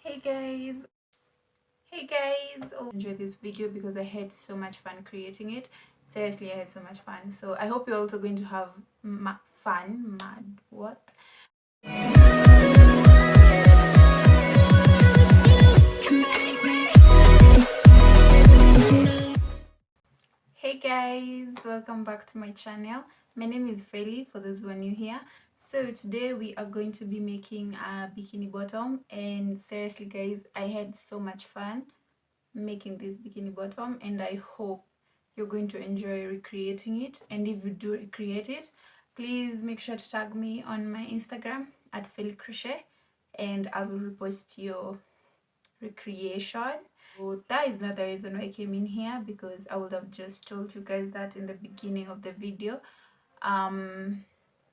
Hey guys, oh, enjoyed this video because I had so much fun creating it. Seriously, I had so much fun. So I hope you're also going to have fun. Mad what? Hey guys, welcome back to my channel. My name is Feli for those who are new here. So today we are going to be making a bikini bottom, and seriously guys, I had so much fun making this bikini bottom, and I hope you're going to enjoy recreating it. And if you do recreate it, please make sure to tag me on my Instagram at @FeliCrochet, and I will repost your recreation. So that is not the reason why I came in here, because I would have just told you guys that in the beginning of the video.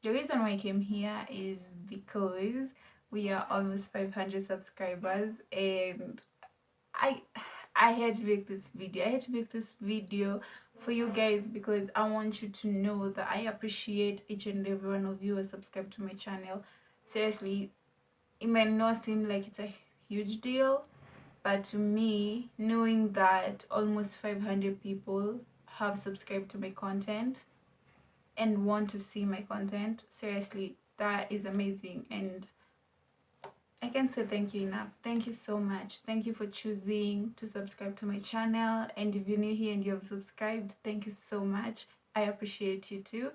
The reason why I came here is because we are almost 500 subscribers, and I I had to make this video. I had to make this video for you guys because I want you to know that I appreciate each and every one of you who are subscribed to my channel. Seriously, it might not seem like it's a huge deal, but to me, knowing that almost 500 people have subscribed to my content and want to see my content, seriously, that is amazing. And I can't say thank you enough. Thank you so much. Thank you for choosing to subscribe to my channel. And if you're new here and you have subscribed, thank you so much. I appreciate you too.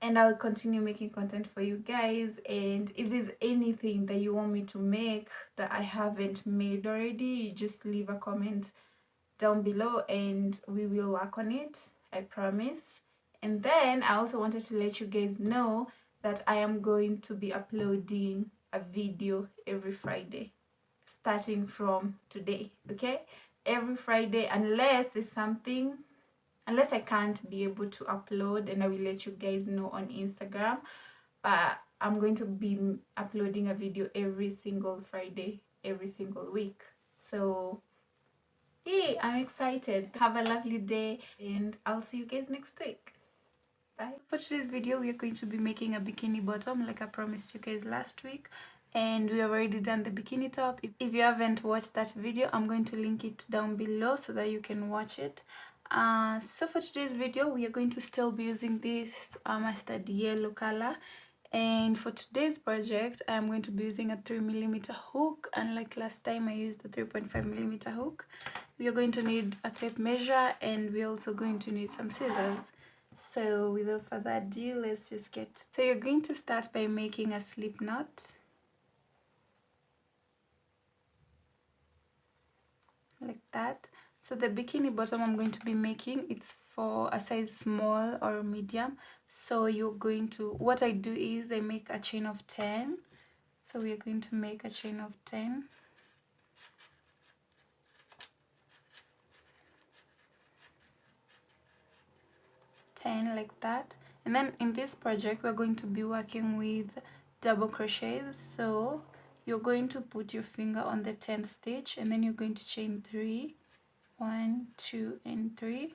And I'll continue making content for you guys. And if there's anything that you want me to make that I haven't made already, you just leave a comment down below and we will work on it. I promise. And then I also wanted to let you guys know that I am going to be uploading a video every Friday starting from today. Okay, every Friday, unless I can't be able to upload, and I will let you guys know on Instagram. But I'm going to be uploading a video every single Friday, every single week. So hey, I'm excited. Have a lovely day, and I'll see you guys next week. Bye. For today's video, we are going to be making a bikini bottom like I promised you guys last week. And we have already done the bikini top. If you haven't watched that video, I'm going to link it down below so that you can watch it. So for today's video, we are going to still be using this mustard yellow color. And for today's project, I'm going to be using a 3mm hook, and like last time I used a 3.5mm hook. We are going to need a tape measure, and we're also going to need some scissors. So without further ado, let's just get. So you're going to start by making a slip knot. Like that. So the bikini bottom I'm going to be making, it's for a size small or medium. So you're going to, what I do is I make a chain of 10. So we're going to make a chain of 10. Like that. And then in this project we're going to be working with double crochets. So you're going to put your finger on the 10th stitch, and then you're going to chain 3, 1, 2 and 3.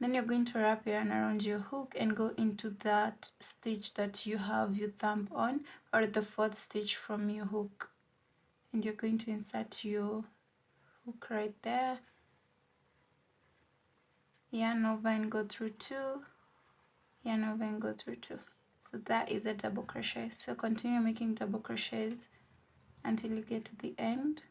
Then you're going to wrap yarn around your hook and go into that stitch that you have your thumb on, or the 4th stitch from your hook, and you're going to insert your hook right there, yarn over and go through 2, yarn over and go through 2. So that is a double crochet. So continue making double crochets until you get to the end.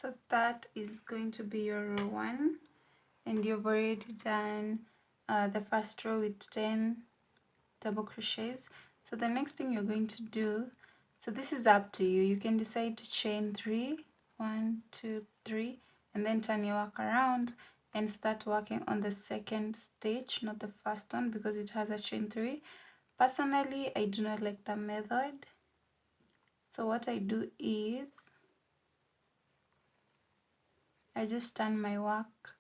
So that is going to be your row 1, and you've already done the first row with 10 double crochets. So the next thing you're going to do, so this is up to you, you can decide to chain 3, 1, 2, 3, and then turn your work around and start working on the second stitch, not the first one, because it has a chain 3. Personally, I do not like the method, so what I do is I just turn my work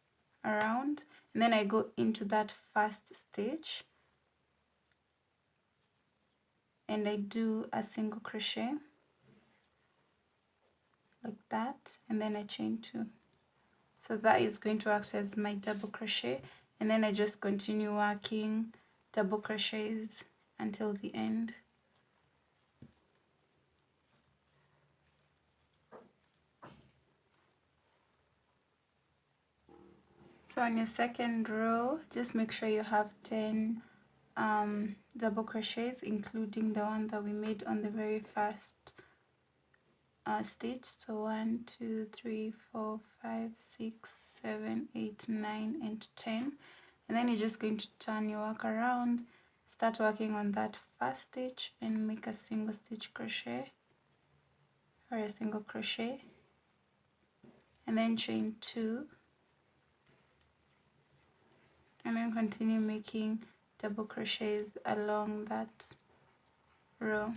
around and then I go into that first stitch and I do a single crochet like that, and then I chain 2. So that is going to act as my double crochet, and then I just continue working double crochets until the end. So on your second row, just make sure you have 10 double crochets, including the one that we made on the very first stitch. So 1, 2, 3, 4, 5, 6, 7, 8, 9, and 10. And then you're just going to turn your work around, start working on that first stitch and make a single stitch crochet or a single crochet, and then chain 2, and then continue making double crochets along that row.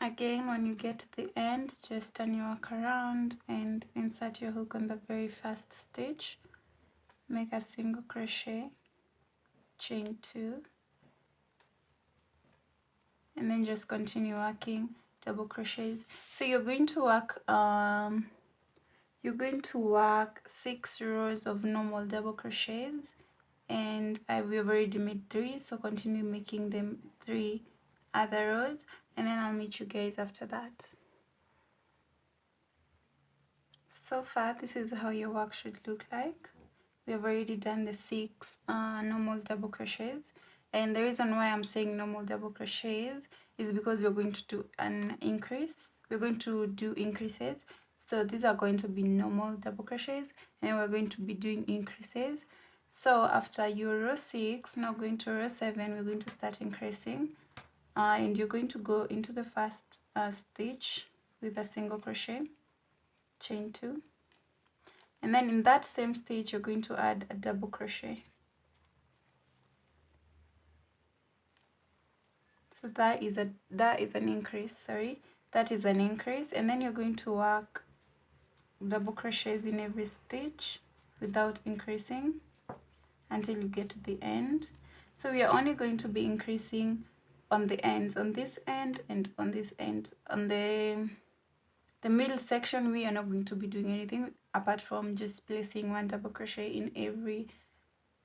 Again, when you get to the end, just turn your work around and insert your hook on the very first stitch, make a single crochet, chain 2, and then just continue working double crochets. So you're going to work 6 rows of normal double crochets, and we've already made 3, so continue making them 3 other rows, and then I'll meet you guys after that. So far, this is how your work should look like. We have already done the 6 normal double crochets, and the reason why I'm saying normal double crochets is because we're going to do an increase. We're going to do increases, so these are going to be normal double crochets, and we're going to be doing increases. So after your row 6, now going to row 7, we're going to start increasing, and you're going to go into the first stitch with a single crochet, chain 2, and then in that same stitch you're going to add a double crochet. So that is an increase, and then you're going to work double crochets in every stitch without increasing until you get to the end. So we are only going to be increasing on the ends, on this end and on this end. On the middle section, we are not going to be doing anything apart from just placing 1 double crochet in every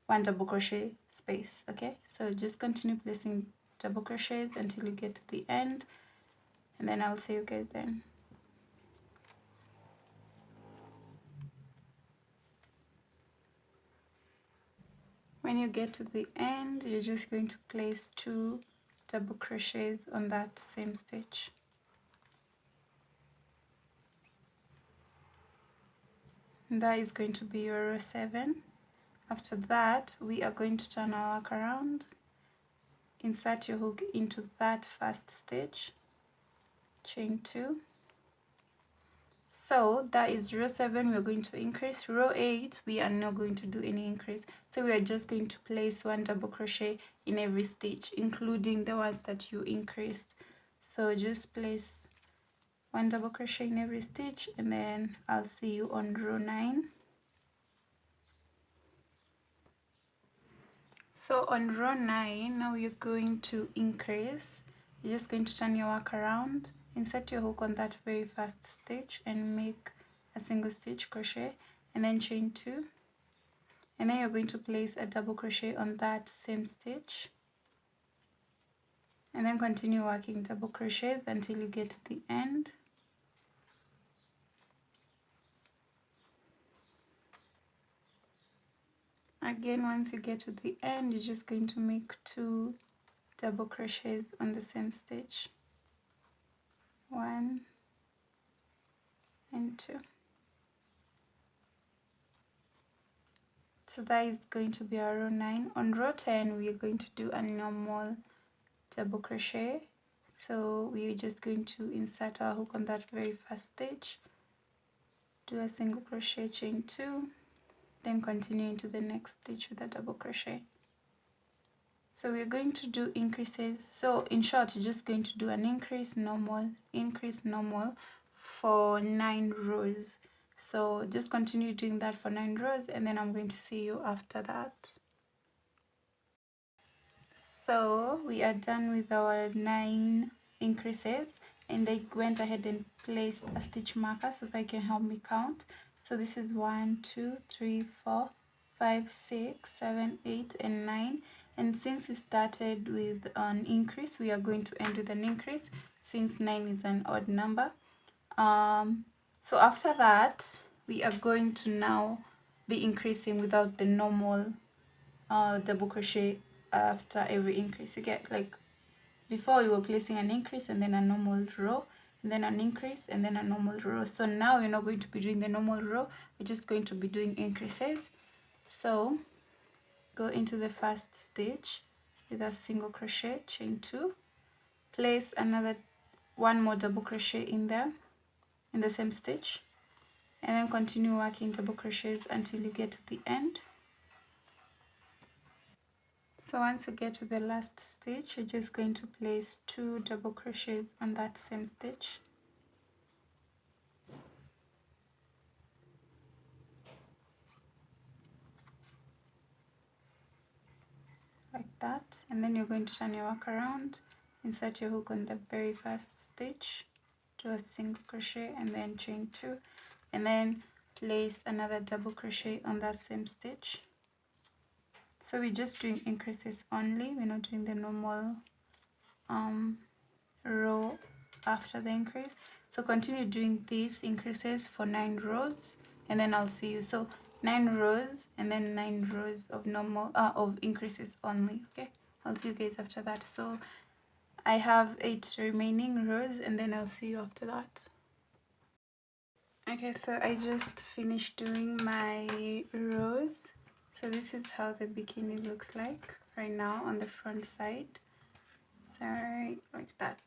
1 double crochet space. Okay, so just continue placing double crochets until you get to the end, and then I'll see you guys then. When you get to the end, you're just going to place 2 double crochets on that same stitch. And that is going to be your row 7. After that, we are going to turn our work around, insert your hook into that first stitch, chain 2. So that is row 7, we're going to increase. Row 8, we are not going to do any increase. So we are just going to place 1 double crochet in every stitch, including the ones that you increased. So just place 1 double crochet in every stitch, and then I'll see you on row 9. So on row 9, now you're going to increase. You're just going to turn your work around, insert your hook on that very first stitch and make a single stitch crochet, and then chain 2, and then you're going to place a double crochet on that same stitch, and then continue working double crochets until you get to the end. Again, once you get to the end, you're just going to make 2 double crochets on the same stitch, 1 and 2. So that is going to be our row 9. On row 10 we are going to do a normal double crochet. So we are just going to insert our hook on that very first stitch, do a single crochet, chain 2, then continue into the next stitch with a double crochet. So we're going to do increases. So in short, you're just going to do an increase, normal, for 9 rows. So just continue doing that for 9 rows, and then I'm going to see you after that. So we are done with our 9 increases, and I went ahead and placed a stitch marker so that you can help me count. So this is 1, 2, 3, 4, 5, 6, 7, 8, and 9. And since we started with an increase, we are going to end with an increase since 9 is an odd number. So after that, we are going to now be increasing without the normal double crochet after every increase. You get, like, before we were placing an increase and then a normal row, and then an increase and then a normal row. So now we're not going to be doing the normal row, we're just going to be doing increases. So go into the first stitch with a single crochet, chain 2, place one more double crochet in there in the same stitch, and then continue working double crochets until you get to the end. So once you get to the last stitch, you're just going to place 2 double crochets on that same stitch. Like that, and then you're going to turn your work around, insert your hook on the very first stitch, do a single crochet and then chain 2, and then place another double crochet on that same stitch. So we're just doing increases only, we're not doing the normal row after the increase. So continue doing these increases for 9 rows, and then I'll see you. So 9 rows and then 9 rows of normal of increases only. Okay, I'll see you guys after that. So I have 8 remaining rows, and then I'll see you after that. Okay, so I just finished doing my rows. So this is how the bikini looks like right now on the front side. Sorry, like that.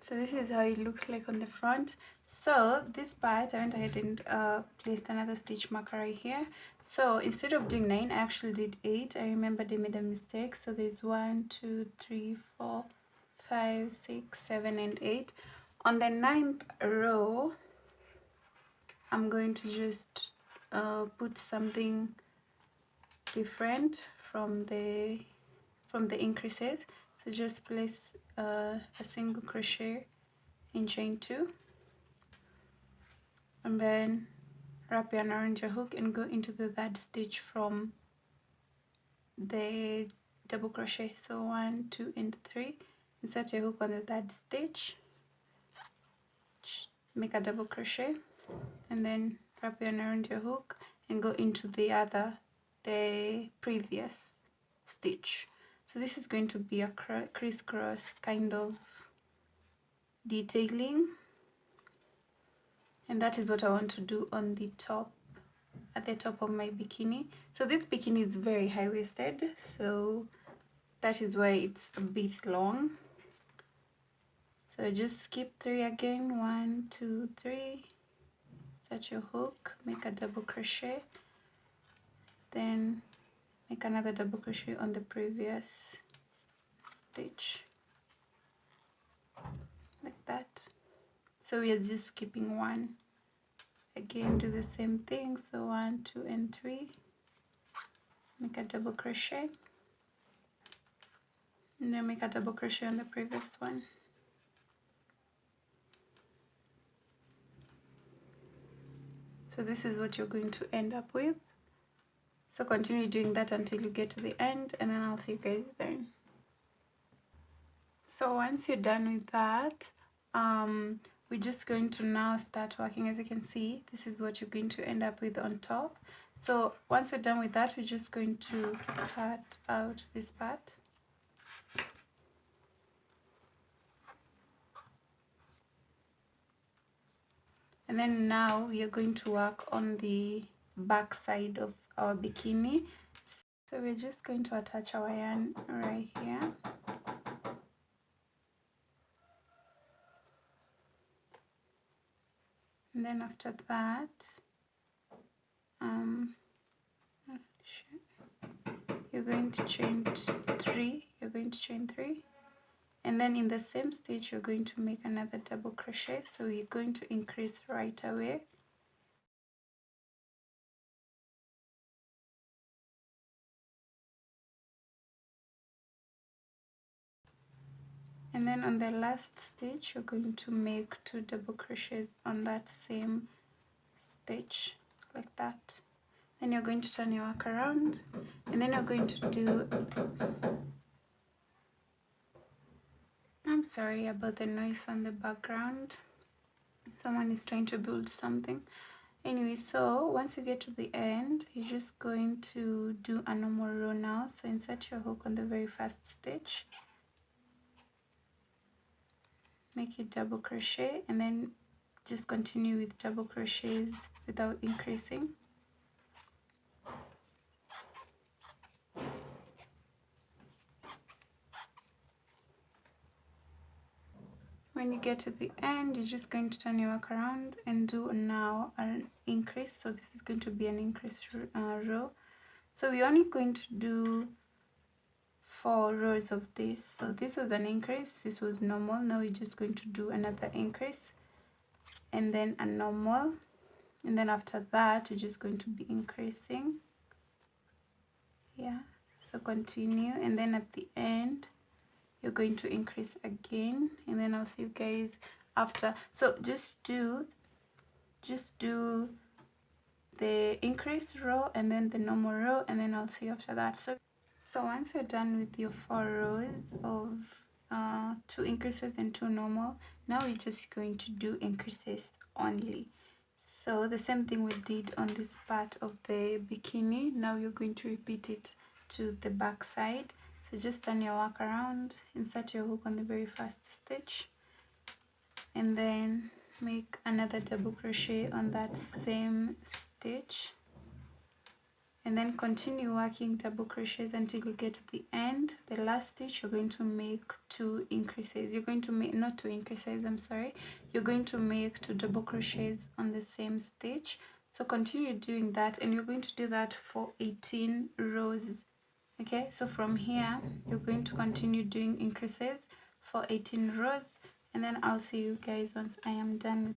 So this is how it looks like on the front. So this part I went ahead and placed another stitch marker right here. So instead of doing 9, I actually did 8. I remembered I made a mistake. So there's 1, 2, 3, 4, 5, 6, 7, and 8. On the 9th row, I'm going to just put something different from the increases. So just place a single crochet in chain 2, and then wrap yarn around your hook and go into the 3rd stitch from the double crochet. So 1, 2, and 3. Insert your hook on the 3rd stitch, make a double crochet, and then wrap yarn around your hook and go into the previous stitch. So this is going to be a crisscross kind of detailing, and that is what I want to do on the top, at the top of my bikini. So this bikini is very high-waisted, so that is why it's a bit long. So just skip 3 again, 1, 2, 3, set your hook, make a double crochet, then make another double crochet on the previous stitch, like that. So we are just skipping 1. Again, do the same thing. So 1, 2, and 3, make a double crochet, and then make a double crochet on the previous one. So this is what you're going to end up with. So continue doing that until you get to the end, and then I'll see you guys then. So once you're done with that, we're just going to now start working. As you can see, this is what you're going to end up with on top. So once you're done with that, we're just going to cut out this part. And then now we are going to work on the back side of our bikini. So we're just going to attach our yarn right here. And then after that, you're going to chain 3. You're going to chain 3. And then in the same stitch, you're going to make another double crochet. So you're going to increase right away. And then on the last stitch, you're going to make 2 double crochets on that same stitch, like that. Then you're going to turn your work around, and then you're going to do, I'm sorry about the noise on the background, someone is trying to build something. Anyway, so once you get to the end, you're just going to do a normal row now. So insert your hook on the very first stitch, make your double crochet, and then just continue with double crochets without increasing. When you get to the end, you're just going to turn your work around and do now an increase. So this is going to be an increase row. So we're only going to do 4 rows of this. So this was an increase, this was normal. Now we're just going to do another increase and then a normal, and then after that we're just going to be increasing. Yeah, so continue, and then at the end you're going to increase again, and then I'll see you guys after. So just do the increase row and then the normal row, and then I'll see you after that. So once you're done with your 4 rows of 2 increases and 2 normal, now we're just going to do increases only. So the same thing we did on this part of the bikini, now you're going to repeat it to the back side. So just turn your work around, insert your hook on the very first stitch, and then make another double crochet on that same stitch, and then continue working double crochets until you get to the end. The last stitch, you're going to make 2 increases. You're going to make, not 2 increases, I'm sorry, you're going to make 2 double crochets on the same stitch. So continue doing that, and you're going to do that for 18 rows. Okay, so from here you're going to continue doing increases for 18 rows, and then I'll see you guys once I am done with.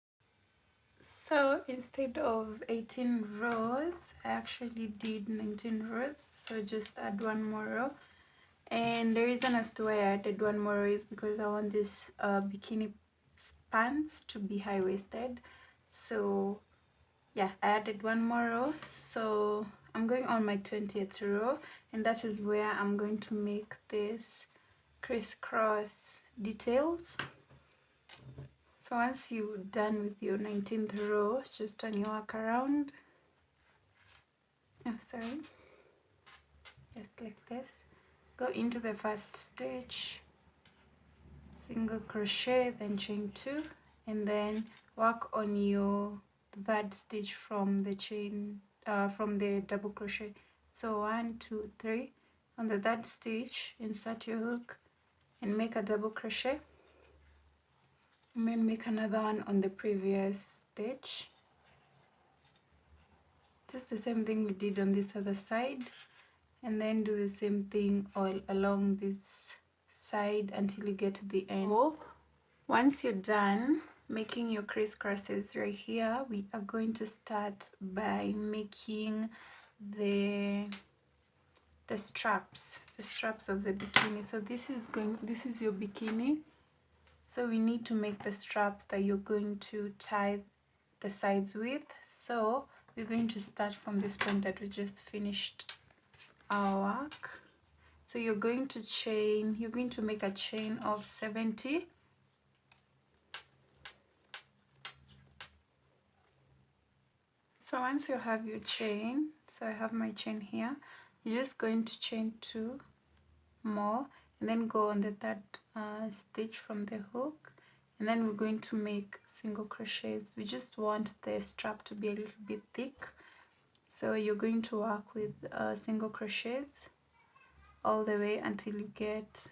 So instead of 18 rows, I actually did 19 rows, so just add 1 more row. And the reason as to why I added 1 more row is because I want this bikini pants to be high-waisted. So yeah, I added 1 more row. So I'm going on my 20th row, and that is where I'm going to make this crisscross details. So once you're done with your 19th row, just turn your work around. Oh, sorry. Just like this. Go into the first stitch, single crochet, then chain 2, and then work on your 3rd stitch from the chain, from the double crochet. So 1, 2, 3. On the 3rd stitch, insert your hook and make a double crochet, and then make another one on the previous stitch. Just the same thing we did on this other side, and then do the same thing all along this side until you get to the end. Once you're done making your crisscrosses right here, we are going to start by making the straps of the bikini. So this is your bikini. So we need to make the straps that you're going to tie the sides with. So we're going to start from this point that we just finished our work. So you're going to make a chain of 70. So once you have your chain, so I have my chain here, you're just going to chain 2 more, and then go on the 3rd stitch from the hook, and then we're going to make single crochets. We just want the strap to be a little bit thick, So you're going to work with single crochets all the way until you get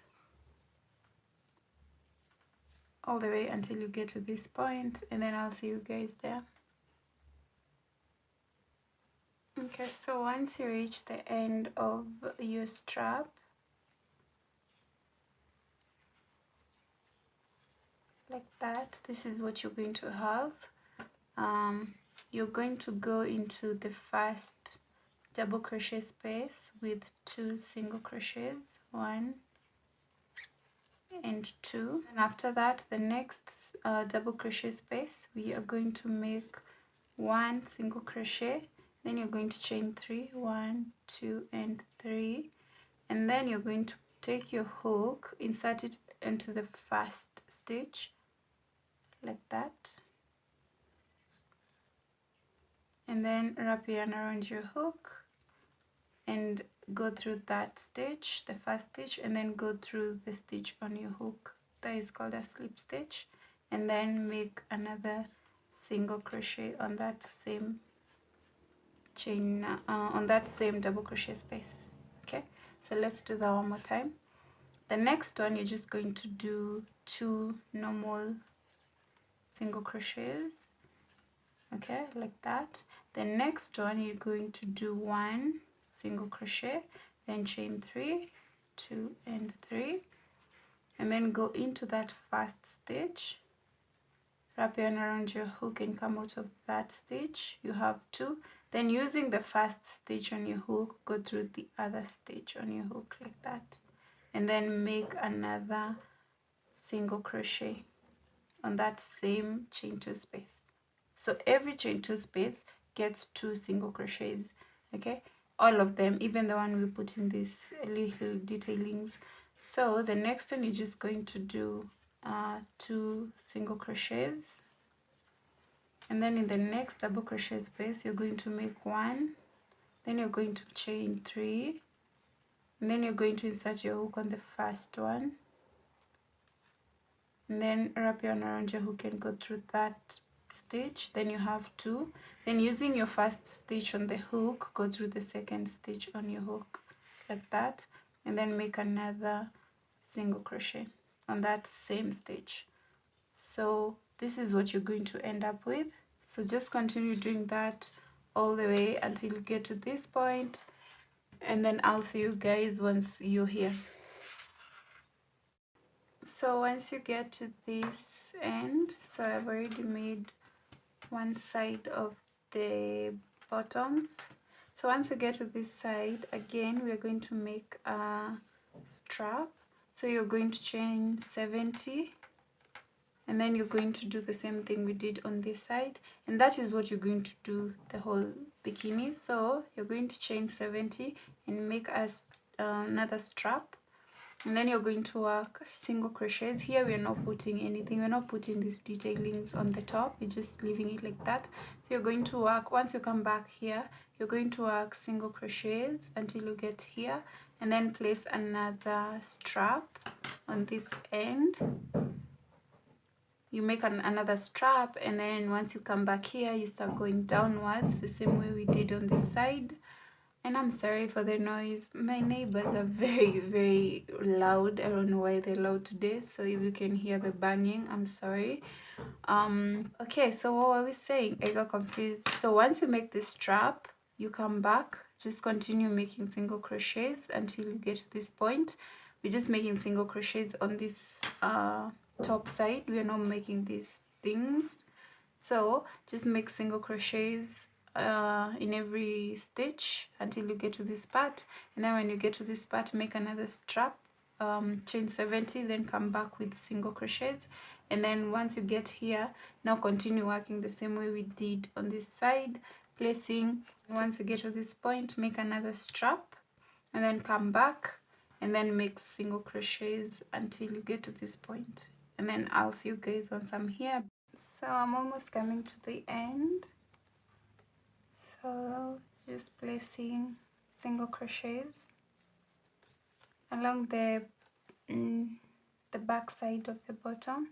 to this point, and then I'll see you guys there. Okay, so once you reach the end of your strap, like that, this is what you're going to have. You're going to go into the first double crochet space with 2 single crochets, 1 and 2, and after that the next double crochet space we are going to make 1 single crochet, then you're going to chain 3, 1, 2 and 3, and then you're going to take your hook, insert it into the first stitch like that, and then wrap your yarn around your hook and go through that stitch, the first stitch, and then go through the stitch on your hook. That is called a slip stitch, and then make another single crochet on that same chain, on that same double crochet space. Okay, so let's do that one more time. The next one you're just going to do 2 normal single crochets, okay, like that. The next one you're going to do 1 single crochet, then chain 3, 2 and 3, and then go into that first stitch, wrap yarn around your hook and come out of that stitch. You have 2, then using the first stitch on your hook, go through the other stitch on your hook like that, and then make another single crochet on that same chain 2 space. So every chain 2 space gets 2 single crochets, okay, all of them, even the one we put in these little detailings. So the next one you're just going to do 2 single crochets, and then in the next double crochet space you're going to make 1, then you're going to chain 3, and then you're going to insert your hook on the first one, and then wrap yarn around your hook and go through that stitch, then you have 2, then using your first stitch on the hook, go through the second stitch on your hook like that, and then make another single crochet on that same stitch. So this is what you're going to end up with. So just continue doing that all the way until you get to this point, and then I'll see you guys once you're here. So once you get to this end, so I've already made one side of the bottoms. So once you get to this side, again we're going to make a strap. So you're going to chain 70, and then you're going to do the same thing we did on this side, and that is what you're going to do the whole bikini. So you're going to chain 70 and make us another strap, and then you're going to work single crochets. Here we're not putting anything, we're not putting these detailings on the top, we're just leaving it like that. So you're going to work, once you come back here, you're going to work single crochets until you get here, and then place another strap on this end. You make another strap, and then once you come back here you start going downwards the same way we did on this side. And I'm sorry for the noise, my neighbors are very loud. I don't know why they're loud today, so if you can hear the banging, I'm sorry. Okay, so what were we saying? I got confused. So once you make this strap, you come back, just continue making single crochets until you get to this point. We're just making single crochets on this top side, we are not making these things. So just make single crochets in every stitch until you get to this part, and then when you get to this part, make another strap, chain 70, then come back with single crochets, and then once you get here, now continue working the same way we did on this side, placing. Once you get to this point, make another strap, and then come back and then make single crochets until you get to this point, and then I'll see you guys once I'm here. So I'm almost coming to the end, so just placing single crochets along the back side of the bottom.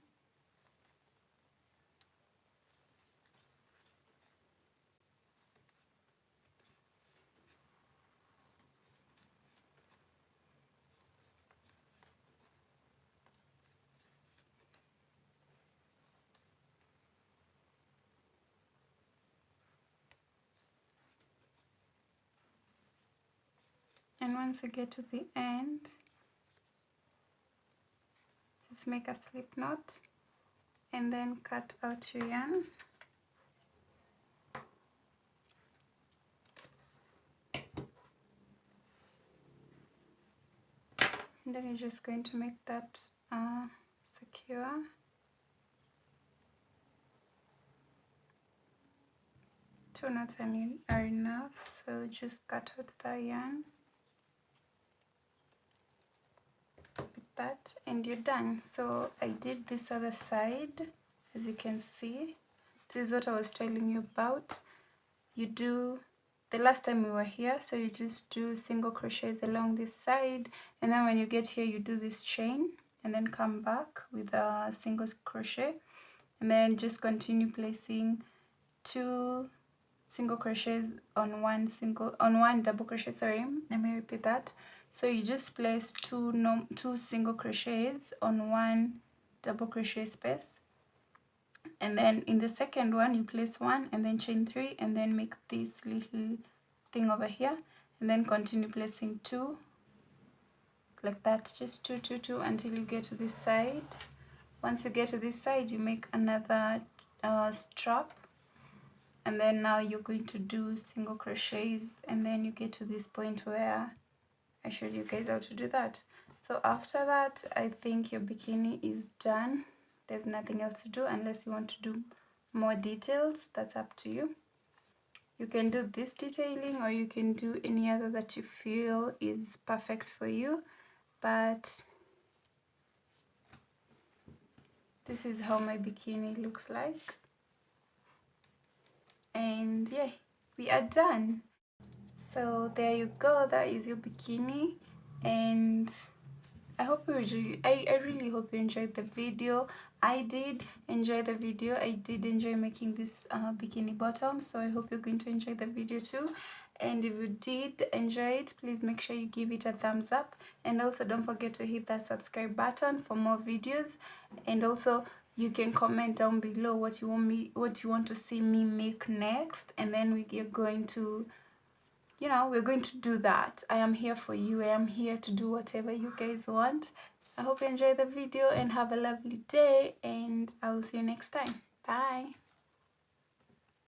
And once you get to the end, just make a slip knot and then cut out your yarn. And then you're just going to make that secure. Two knots are enough, so just cut out the yarn like that and you're done. So I did this other side, as you can see. This is what I was telling you about. You do the last time we were here, so you just do single crochets along this side, and then when you get here you do this chain and then come back with a single crochet, and then just continue placing 2 single crochets on one double crochet. Sorry, let me repeat that. So you just place two single crochets on one double crochet space, and then in the second one you place 1 and then chain 3 and then make this little thing over here, and then continue placing 2 like that, just 2 2 2 until you get to this side. Once you get to this side, you make another strap, and then now you're going to do single crochets, and then you get to this point where I showed you guys how to do that. So after that, I think your bikini is done. There's nothing else to do unless you want to do more details. That's up to you. You can do this detailing or you can do any other that you feel is perfect for you, but this is how my bikini looks like. And yeah, we are done. So there you go, that is your bikini, and I hope I really hope you enjoyed the video. I did enjoy the video. I did enjoy making this bikini bottom, so I hope you're going to enjoy the video too. And if you did enjoy it, please make sure you give it a thumbs up, and also don't forget to hit that subscribe button for more videos. And also you can comment down below what you want to see me make next, and then we're going to, you know, we're going to do that. I am here for you. I am here to do whatever you guys want. I hope you enjoy the video and have a lovely day, and I will see you next time. Bye.